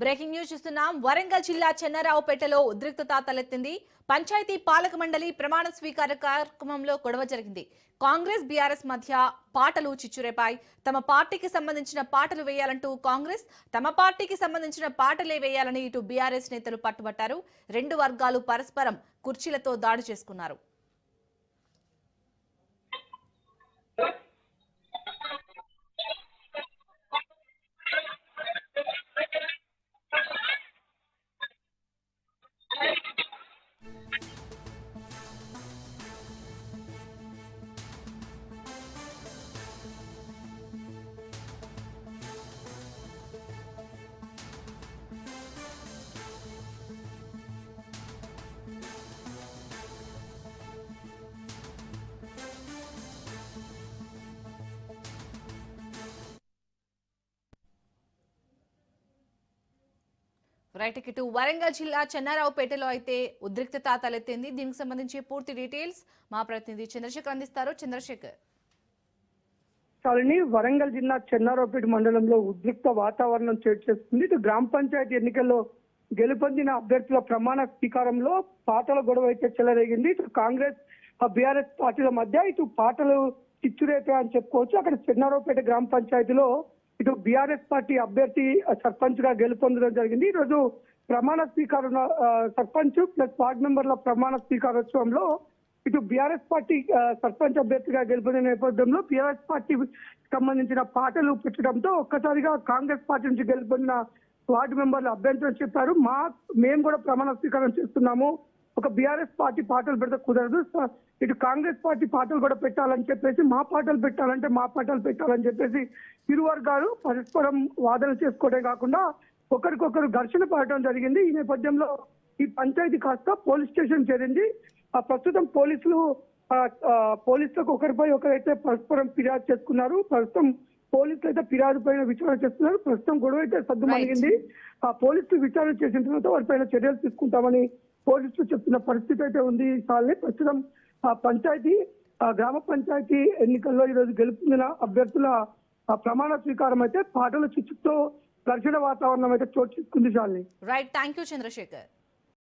Breaking news చూస్తున్నాం. వరంగల్ జిల్లా చెన్నారావుపేటలో ఉద్రిక్తత తలెత్తింది. పంచాయతీ పాలక మండలి ప్రమాణ స్వీకార కార్యక్రమంలో గొడవ జరిగింది. కాంగ్రెస్ బీఆర్ఎస్ మధ్య పాటలు చిచ్చురేపాయి. తమ పార్టీకి సంబంధించిన పాటలు వేయాలంటూ కాంగ్రెస్, తమ పార్టీకి సంబంధించిన పాటలే వేయాలని ఇటు బీఆర్ఎస్ నేతలు పట్టుబట్టారు. రెండు వర్గాలు పరస్పరం కుర్చీలతో దాడి చేసుకున్నారు. రైట్, ఇటు వరంగల్ జిల్లా చెన్నారావుపేటలో అయితే ఉద్రిక్తత తలెత్తింది. దీనికి సంబంధించి పూర్తి డీటెయిల్స్ మా ప్రతినిధి చంద్రశేఖర్ అందిస్తారు. చంద్రశేఖర్. వరంగల్ జిల్లా చెన్నారావుపేట మండలంలో ఉద్రిక్త వాతావరణం చోటు చేసుకుంది. ఇటు గ్రామ పంచాయతీ ఎన్నికల్లో గెలుపొందిన అభ్యర్థుల ప్రమాణ స్వీకారంలో పాటల గొడవ అయితే చెలరేగింది. ఇటు కాంగ్రెస్ బీఆర్ఎస్ పార్టీల మధ్య ఇటు పాటలు చిచ్చురేపా అని చెప్పుకోవచ్చు. అక్కడ చెన్నారావుపేట గ్రామ పంచాయతీలో ఇటు బీఆర్ఎస్ పార్టీ అభ్యర్థి సర్పంచ్ గా గెలుపొందడం జరిగింది. ఈ రోజు ప్రమాణ స్వీకారం సర్పంచ్ ప్లస్ వార్డు మెంబర్ల ప్రమాణ స్వీకారోత్సవంలో ఇటు బీఆర్ఎస్ పార్టీ సర్పంచ్ అభ్యర్థిగా గెలుపొందిన నేపథ్యంలో బీఆర్ఎస్ పార్టీ సంబంధించిన పాటలు పెట్టడంతో ఒక్కసారిగా కాంగ్రెస్ పార్టీ నుంచి గెలుపొందిన వార్డు మెంబర్లు అభ్యంతరం చెప్పారు. మేము కూడా ప్రమాణ స్వీకారం చేస్తున్నాము, ఒక బీఆర్ఎస్ పార్టీ పాటలు పెడితే కుదరదు, ఇటు కాంగ్రెస్ పార్టీ పాటలు కూడా పెట్టాలని చెప్పేసి మా పాటలు పెట్టాలంటే మా పాటలు పెట్టాలని చెప్పేసి ఇరు వర్గాలు పరస్పరం వాదన చేసుకోవడం కాకుండా ఒకరికొకరు ఘర్షణ పడటం జరిగింది. ఈ నేపథ్యంలో ఈ పంచాయతీ కాస్త పోలీస్ స్టేషన్ చేరింది. ప్రస్తుతం పోలీసులకు ఒకరిపై ఒకరైతే పరస్పరం ఫిర్యాదు చేసుకున్నారు. ప్రస్తుతం పోలీసులు అయితే ఫిర్యాదు పైన విచారణ చేస్తున్నారు. ప్రస్తుతం గొడవ అయితే సద్దుమణిగింది. పోలీసులు విచారణ చేసిన తర్వాత వారిపైన చర్యలు తీసుకుంటామని పోలీసులు చెప్తున్న పరిస్థితి అయితే ఉంది. ప్రస్తుతం గ్రామ పంచాయతీ ఎన్నికల్లో ఈరోజు గెలుపొందిన అభ్యర్థుల ప్రమాణ స్వీకారం అయితే పాటల చిచ్చుతో ఘర్షణ వాతావరణం అయితే చోటు చేసుకుంది. Right, thank you Chandrasekhar.